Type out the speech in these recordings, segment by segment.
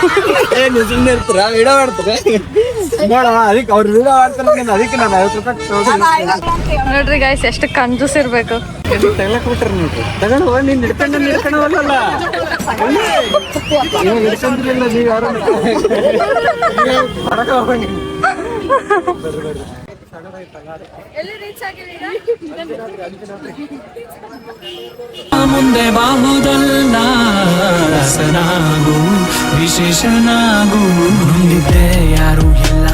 ಸುಮ್ಮನೆ ಇರ್ತಾರ ವಿಡಿಯೋ ಮಾಡ್ತಾರೆ ನೋಡ ಅದಕ್ಕೆ ಅವ್ರು ವಿಡಿಯೋ ಮಾಡ್ತಾರೆ ಅದಕ್ಕೆ ನಾನು 50 ರೂಪಾಯಿ ನೋಡ್ರಿ ಗೈಸ್ ಎಷ್ಟು ಕಂಜೂಸ್ ಇರ್ಬೇಕು. ತಗೊಳಕ್ ಬಿಟ್ರಿ ನೀವು ತಗೊಂಡು ನೀನ್ ಹಿಡ್ಕೊಂಡವಲ್ಲ ಹಿಡ್ಕೊಂಡ್ರಿಲ್ಲ ನೀವು ಯಾರು ಮುಂದೆ ಬಾಹುದಲ್ಲ ರಸನಾಗು ವಿಶೇಷನಾಗು ಮುಂದಿದ್ದೆ ಯಾರು ಇಲ್ಲ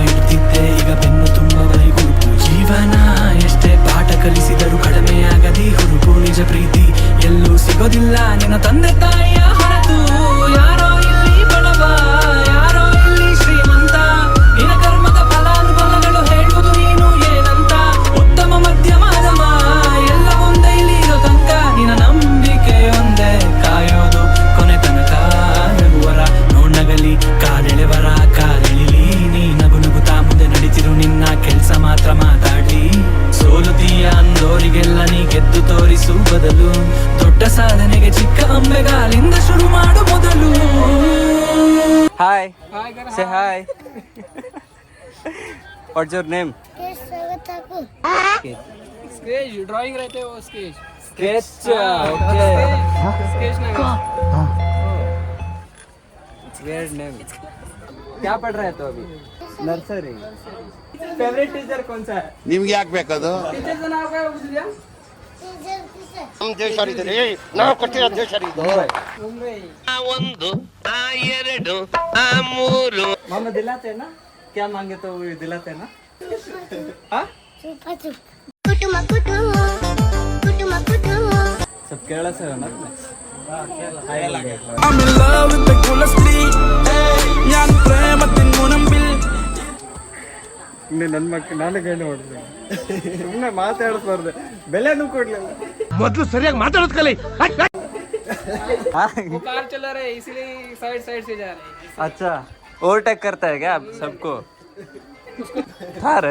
ಇಡ್ತಿದ್ದೆ ಈಗ ಬೆನ್ನು ತುಂಬ ಬೈಗುರುಪು ಜೀವನ ಎಷ್ಟೇ ಪಾಠ ಕಲಿಸಿದರು ಕಡಿಮೆಯಾಗದಿ ಹುರುಪು ನಿಜ ಪ್ರೀತಿ ಎಲ್ಲೂ ಸಿಗೋದಿಲ್ಲ ನಿನ್ನ ತಂದೆ ತಾಯಿಯ ಹೊರತು ಯಾರೋ ಇಲ್ಲಿ ಬಡವ ಯಾರೋ ಇಲ್ಲಿ ಶ್ರೀಮಂತ ನಿನ್ನ ಕರ್ಮದ ಫಲಾನುಫಲಗಳು ಹೇಳುವುದು ನೀನು ಏನಂತ ಉತ್ತಮ ಮಧ್ಯಮದಮ ಎಲ್ಲ ಒಂದೇ ಇಲ್ಲಿ ಇರೋ ತನಕ ನಿನ್ನ ನಂಬಿಕೆ ಒಂದೇ ಕಾಯೋದು ಕೊನೆ ತನಕ ನಗುವರ ನೋಡ್ನಗಲಿ ಕಾಲೆಳೆವರ ಕಾಲೆಳಿಲಿ ನೀ ನಗು ನಗುತ್ತಾ ಮುಂದೆ ನಡೀತಿರು ನಿನ್ನ ಕೆಲ್ಸ ಮಾತ್ರ ಮಾತಾಡ್ಲಿ ಸೋಲುತ್ತೀಯ ಅಂದೋರಿಗೆಲ್ಲ ನೀ ಗೆದ್ದು ತೋರಿಸು ಬದಲು ದೊಡ್ಡ ಸಾಧನೆಗೆ ಚಿಕ್ಕ ಅಂಬೆಗಾಲಿಂದ ಶುರು ಮಾಡು ಮೊದಲು. Hi say hi what's your name sketch drawing रहते हैं वो स्केच स्केच ओके स्केच नहीं वेयर नेम क्या पढ़ रहे हो अभी नर्सरी फेवरेट टीचर कौन सा है ನಿಮ್ಗೆ ಯಾಕೆ ಬೇಕದು टीचर का नाम क्या है बुझलिया ನಮ್ಮ ದೇಶ ಇದೆ ನಾವು ಕೊಟ್ಟಿರೋ ದೇಶ ಇದು मुंबई ಒಂದು ಎರಡು ಮೂರು मामा दिलाते हैं ना क्या मांगे तो वो दिलाते हैं ना हाँ सब केरला से हो ना I'm in love with the ಕುಲಸ್ತ್ರೀ ഞാൻ പ്രേമത്തിൻ മുനമ്പിൽ ನನ್ನ ಮಕ್ಕಳು ನಾನು ಗಂಡು ಹೊಡೆದೆ ಸುಮ್ಮನೆ ಮಾತಾಡಿಸ್ಬಾರ್ದು ಬೆಲೆನೂ ಕೊಡ್ಲಿಲ್ಲ ಮೊದಲು ಸರಿಯಾಗಿ ಮಾತಾಡೋದು ಕಲಿ वो कार चला रहे हैं इसलिए साइड साइड से जा रहे हैं अच्छा ओवरटेक करता है क्या सबको थार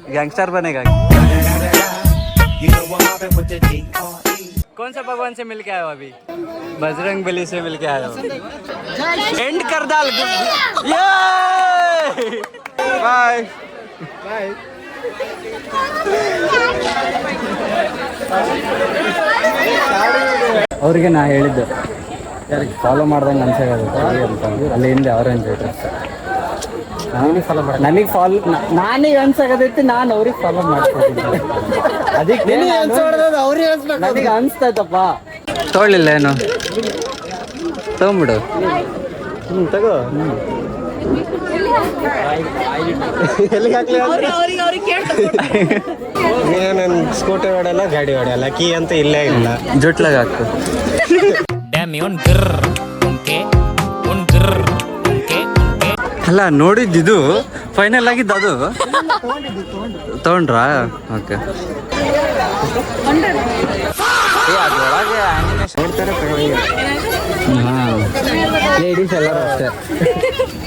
गैंगस्टर बनेगा कौन सा भगवान से मिल के आए हो अभी बजरंग बली से मिल के आए हो एंड कर डाल ये बाय बाय ಅವ್ರಿಗೆ ನಾ ಹೇಳಿದ್ದೆ ಫಾಲೋ ಮಾಡ್ದಂಗೆ ಅನ್ಸಾಗುತ್ತೆ ಅಂತಂದು ಅಲ್ಲಿ ಹಿಂದೆ ಆರೆಂಜ್ ನನಗೆ ಫಾಲೋ ನಾನೀಗ ಅನ್ಸಾಗದೈತಿ ನಾನು ಅವ್ರಿಗೆ ಫಾಲೋ ಮಾಡ್ತಿದ್ದೆ ಅದಕ್ಕೆ ನನಗೆ ಅನ್ಸ್ತೈತಪ್ಪ ತೊಗೊಳ್ಳಿಲ್ಲ ಏನು ತಗೊಂಬಿಡು ತಗೋ ಎಲ್ಲಿಗೆ ಹಾಕ್ಲಿ ನಾನು ಸ್ಕೂಟಿ ಹೊಡೆಯಲ್ಲ ಗಾಡಿ ಹೊಡೆಯಲ್ಲ ಕೀ ಅಂತ ಇಲ್ಲೇ ಇಲ್ಲ ಜುಟ್ಲಾಗ ಹಾಕು ಅಲ್ಲ ನೋಡಿದ್ದು ಫೈನಲ್ ಆಗಿದ್ದು ಅದು ತಗೊಂಡ್ರಾ ಓಕೆ ಅದ್ರೊಳಗೆ ನೋಡ್ತಾರೆ ಹಾಂ ಲೇಡೀಸ್ ಎಲ್ಲರೂ ಅಷ್ಟೇ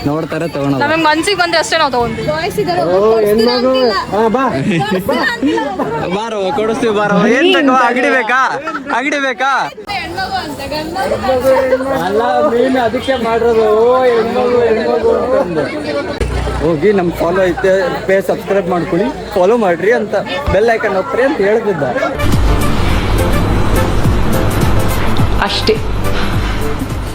ನೋಡ್ತಾರೆ ತಗೊಳೋದು ನಮಗೆ ಮನ್ಸಿಗೆ ಬಂದ್ರೆ ಅಷ್ಟೇ ನಾವು ತಗೊಂಡ್ವಿ. ಬಾರೋ ಕೊಡಿಸ್ತೀವಿ ಬಾರೋ ಏನ್ ತಗೋ ಅಂಗಡಿ ಬೇಕಾ ಅಂಗಡಿ ಬೇಕಾ ಅಲ್ಲ ಮೀನು ಅದಕ್ಕೆ ಮಾಡಿರೋದು ಹೆಣ್ಮಗು ಅಂತಂದು ಹೋಗಿ ನಮ್ ಫಾಲೋ ಐತೆ ಪೇ ಸಬ್ಸ್ಕ್ರೈಬ್ ಮಾಡ್ಕೊಳ್ಳಿ ಫಾಲೋ ಮಾಡ್ರಿ ಅಂತ ಬೆಲ್ ಐಕನ್ ಒತ್ರಿ ಅಂತ ಹೇಳ್ತಿದ್ದ ಅಷ್ಟೇ.